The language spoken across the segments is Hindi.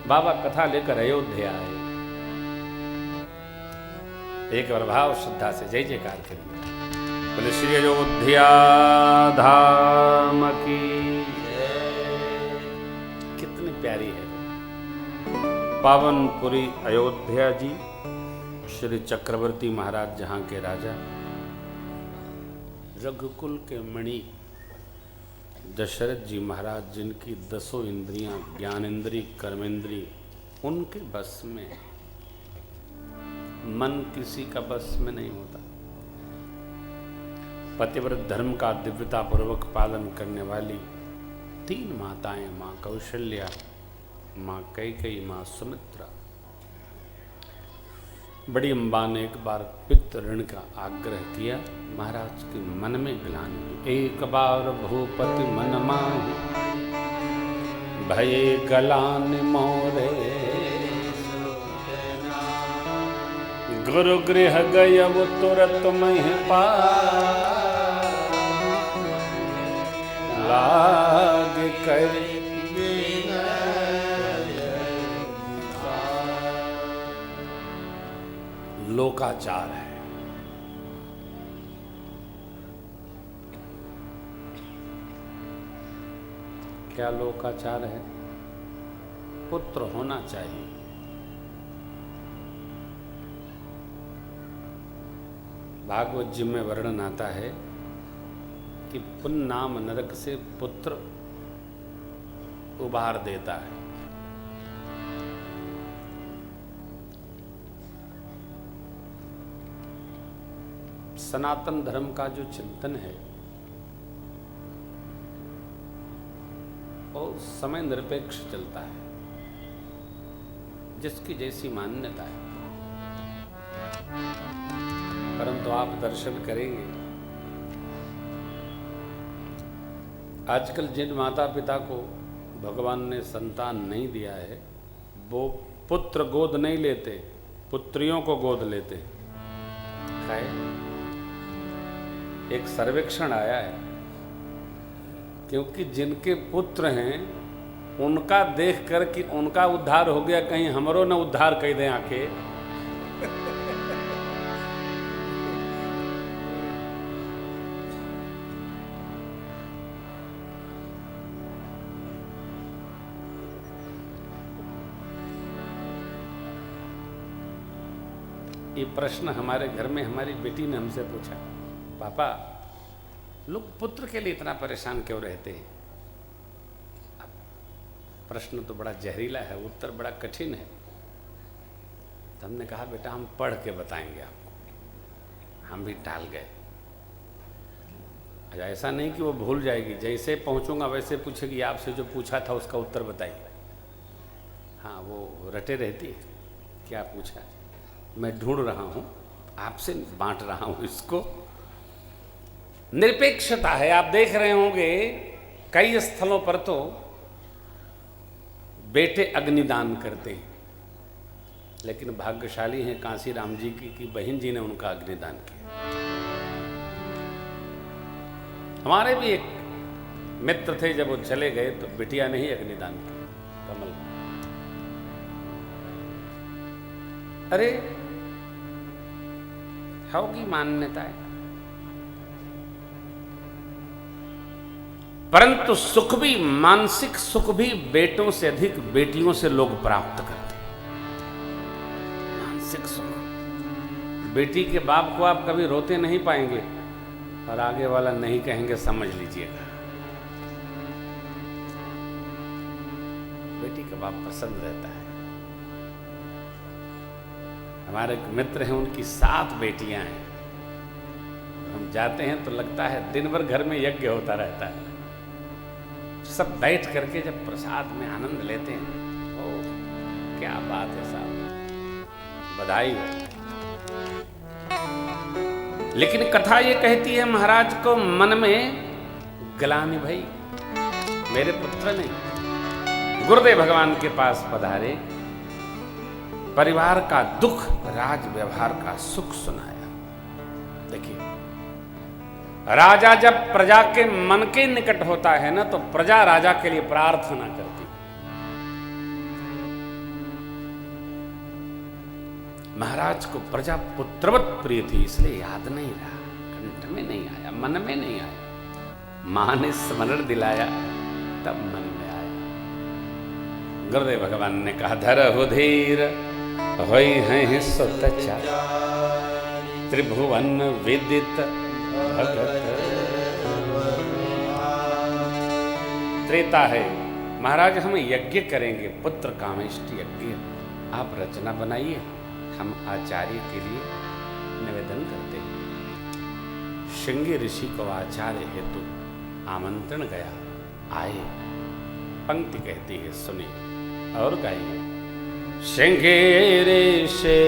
बाबा कथा लेकर अयोध्या आए। एक बार भाव श्रद्धा से जय जयकार करिए। बोले श्री अयोध्या धाम की कितनी प्यारी है पावनपुरी अयोध्या जी। श्री चक्रवर्ती महाराज जहां के राजा, रघुकुल के मणि दशरथ जी महाराज, जिनकी 10 इंद्रियां, ज्ञानेन्द्रिय, कर्मेंद्रिय उनके बस में, मन किसी का बस में नहीं होता। पतिव्रत धर्म का दिव्यता पूर्वक पालन करने वाली 3 माताएं, माँ कौशल्या, माँ कैकेयी, माँ सुमित्रा। बड़ी अम्बा ने एक बार पितृ ऋण का आग्रह किया। महाराज के मन में ग्लानि हुई। एक बार भूपति मन माहि, भये गलानि मोरे। गुरु गृह गयब तुरत महि लाग करि। लोकाचार है। क्या लोकाचार है? पुत्र होना चाहिए। भागवत जी में वर्णन आता है कि पुन्नाम नरक से पुत्र उबार देता है। सनातन धर्म का जो चिंतन है वो समय निरपेक्ष चलता है, जिसकी जैसी मान्यता है। परंतु आप दर्शन करेंगे, आजकल जिन माता पिता को भगवान ने संतान नहीं दिया है, वो पुत्र गोद नहीं लेते, पुत्रियों को गोद लेते। एक सर्वेक्षण आया है, क्योंकि जिनके पुत्र हैं उनका देख कर कि उनका उद्धार हो गया, कहीं हमरो न उद्धार कर दें आके। ये प्रश्न हमारे घर में हमारी बेटी ने हमसे पूछा, पापा लोग पुत्र के लिए इतना परेशान क्यों रहते हैं? अब प्रश्न तो बड़ा जहरीला है, उत्तर बड़ा कठिन है। तो हमने कहा बेटा हम पढ़ के बताएंगे आपको। हम भी टाल गए। ऐसा नहीं कि वो भूल जाएगी, जैसे पहुंचूंगा वैसे पूछेगी आपसे जो पूछा था उसका उत्तर बताइए। हाँ, वो रटे रहती है। क्या पूछा? मैं ढूंढ रहा हूं, आपसे बांट रहा हूं इसको। निरपेक्षता है। आप देख रहे होंगे कई स्थलों पर तो बेटे अग्निदान करते हैं, लेकिन भाग्यशाली हैं कांसी राम जी की बहन जी ने उनका अग्निदान किया। हमारे भी एक मित्र थे, जब वो चले गए तो बिटिया ने ही अग्निदान किया, कमल। अरे होगी मान्यता है, परंतु सुख भी, मानसिक सुख भी बेटों से अधिक बेटियों से लोग प्राप्त करते हैं। मानसिक सुख बेटी के बाप को आप कभी रोते नहीं पाएंगे, और आगे वाला नहीं कहेंगे, समझ लीजिएगा। बेटी का बाप पसंद रहता है। हमारे एक मित्र हैं, उनकी 7 बेटियां हैं। हम जाते हैं तो लगता है दिन भर घर में यज्ञ होता रहता है। सब बैठ करके जब प्रसाद में आनंद लेते हैं, ओ क्या बात है साहब, बधाई हो। लेकिन कथा ये कहती है महाराज को मन में ग्लानि भई, मेरे पुत्र नहीं। गुरुदेव भगवान के पास पधारे, परिवार का दुख, राज व्यवहार का सुख सुनाया। देखिए, राजा जब प्रजा के मन के निकट होता है ना, तो प्रजा राजा के लिए प्रार्थना करती। महाराज को प्रजा पुत्रवत प्रिय थी, इसलिए याद नहीं रहा, कंठ में नहीं आया, मन में नहीं आया। मां ने स्मरण दिलाया तब मन में आया। गुरुदेव भगवान ने कहा धरहु धीर होई हैं सुतचा त्रिभुवन विदित भगत। त्रेता है, महाराज हम यज्ञ करेंगे, पुत्र कामेष्ट यज्ञ, आप रचना बनाइए, हम आचार्य के लिए निवेदन करते हैं। श्रृंगी ऋषि को आचार्य हेतु आमंत्रण गया, आए। पंक्ति कहती है, सुनिए और गाइए। श्रृंगी ऋषि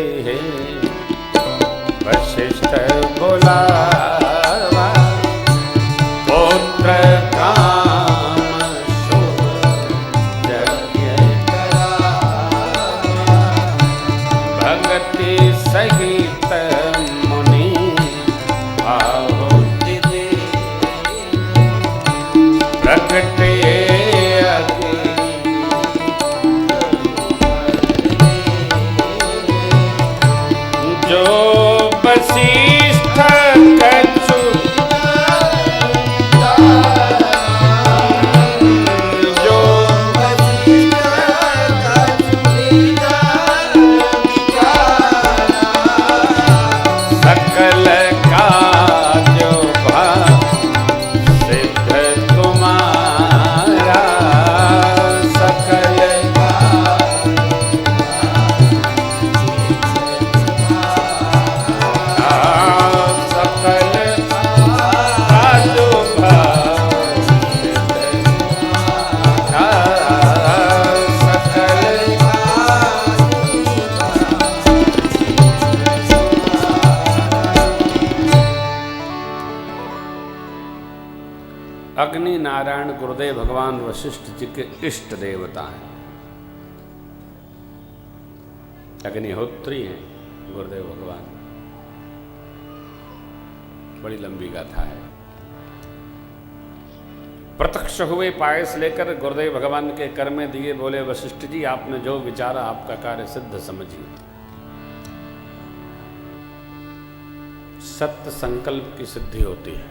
वशिष्ठ बुलावा, पुत्र काम शुभ यज्ञ करावा, भक्ति सहित मुनि आहुति दे, प्रगटे जो वशिष्ठ कछु जो वशिष्ठ सकल काज सिद्ध तुम्हारा, सकल अग्नि नारायण गुरुदेव भगवान वशिष्ठ जी के इष्ट देवता हैं, अग्निहोत्री हैं गुरुदेव भगवान। बड़ी लंबी गाथा है। प्रत्यक्ष हुए पायस लेकर गुरुदेव भगवान के कर में दिए, बोले वशिष्ठ जी आपने जो विचारा आपका कार्य सिद्ध समझिए। सत्य संकल्प की सिद्धि होती है।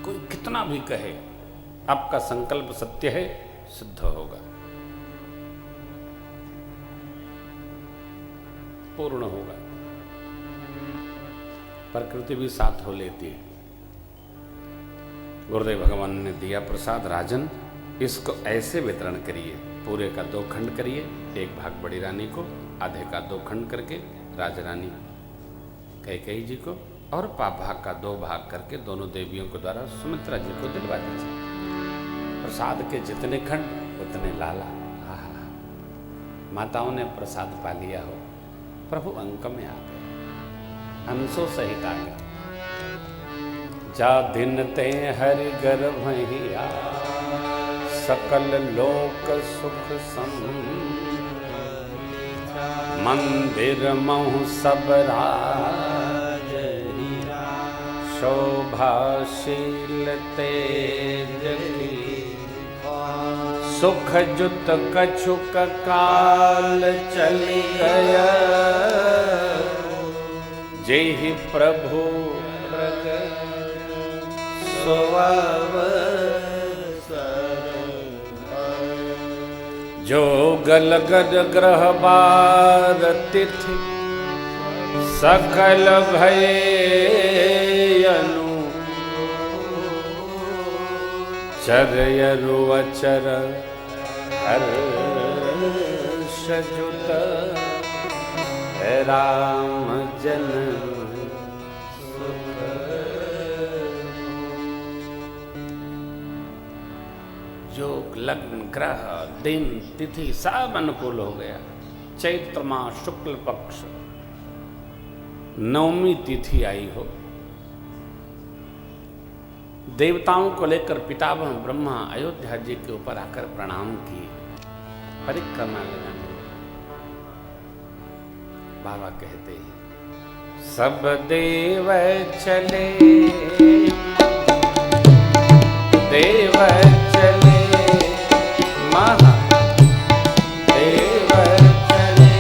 कोई कितना भी कहे आपका संकल्प सत्य है, सिद्ध होगा, पूर्ण होगा। प्रकृति भी साथ हो लेती है। गुरुदेव भगवान ने दिया प्रसाद, राजन इसको ऐसे वितरण करिए, पूरे का 2 खंड करिए, 1 भाग बड़ी रानी को, आधे का 2 खंड करके राजरानी कैकेयी जी को, और पाप भाग का 2 भाग करके दोनों देवियों के द्वारा सुमित्रा जी को दिलवा दीजिए। प्रसाद के जितने खंड उतने लाला। आहा, माताओं ने प्रसाद पा लिया हो, प्रभु अंक में आ गए, अंशों सहित आ गए। जा दिन ते हरि गर्भ हिया, सकल लोक सुख सम, मंदिर महु सब राज, शोभाशील तेज की, सुख जुत कछुक काल चली गया, जेहि प्रभु जो गलगद ग्रह बार तिथि, सकल भय अनु, चरयरु अचर हर्ष जुत, राम जन्म जो लग्न ग्रह दिन तिथि सब अनुकूल हो गया। चैत्र माह शुक्ल पक्ष 9वीं तिथि आई हो, देवताओं को लेकर पितामह ब्रह्मा अयोध्या जी के ऊपर आकर प्रणाम किए, परिक्रमा लगाने। बाबा कहते हैं सब देव चले, देव चले, महादेव चले,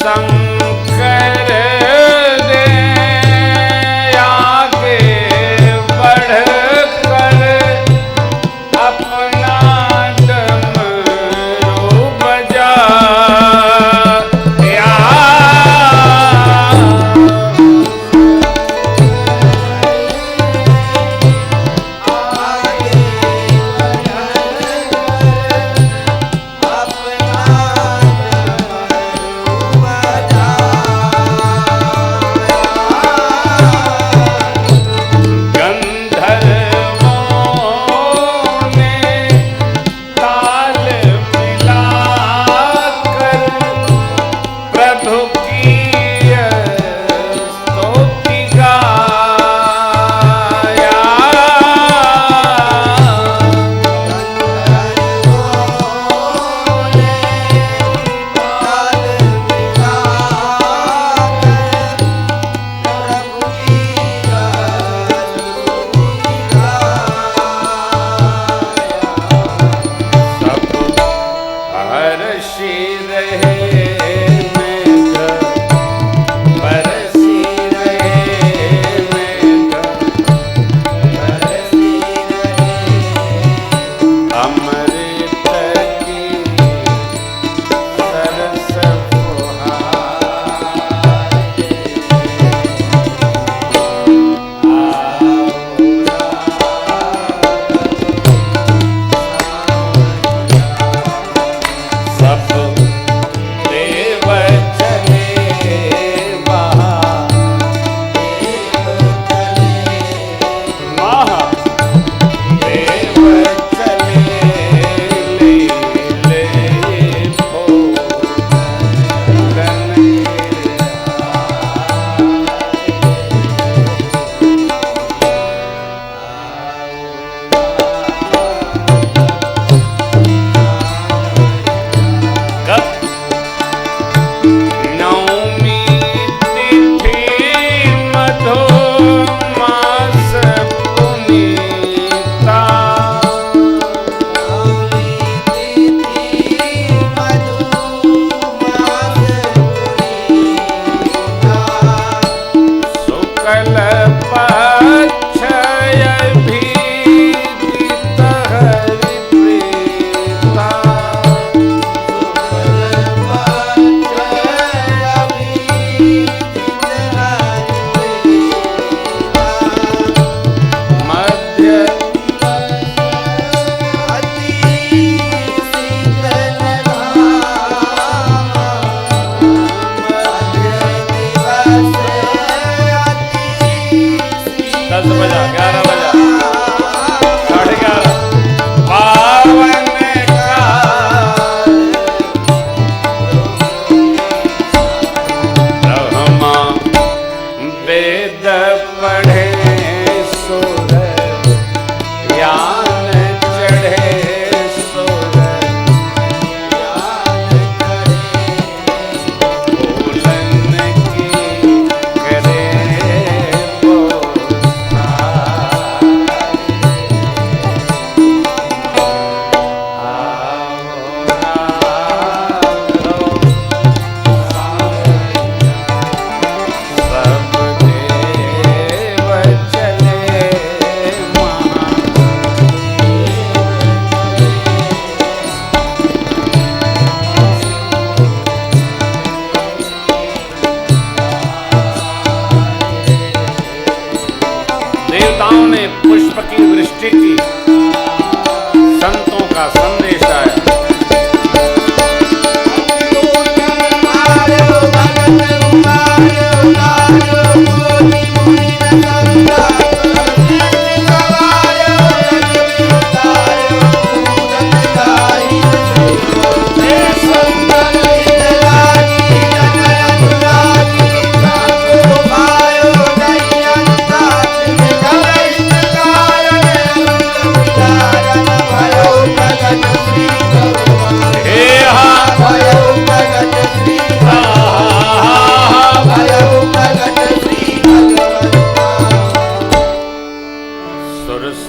शंकर दे आगे बढ़ कर अपना डमरू बजा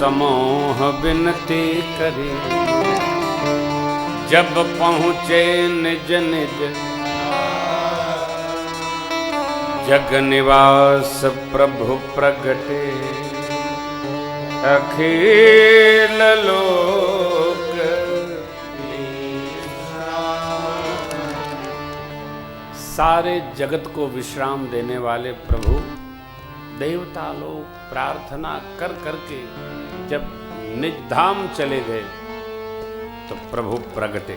समूह विनती करे, जब पहुँचे निज निज जग निवास प्रभु प्रगटे अखिल लोक सारे जगत को विश्राम देने वाले प्रभु देवता लोग प्रार्थना कर करके जब निज धाम चले गए तो प्रभु प्रगटे।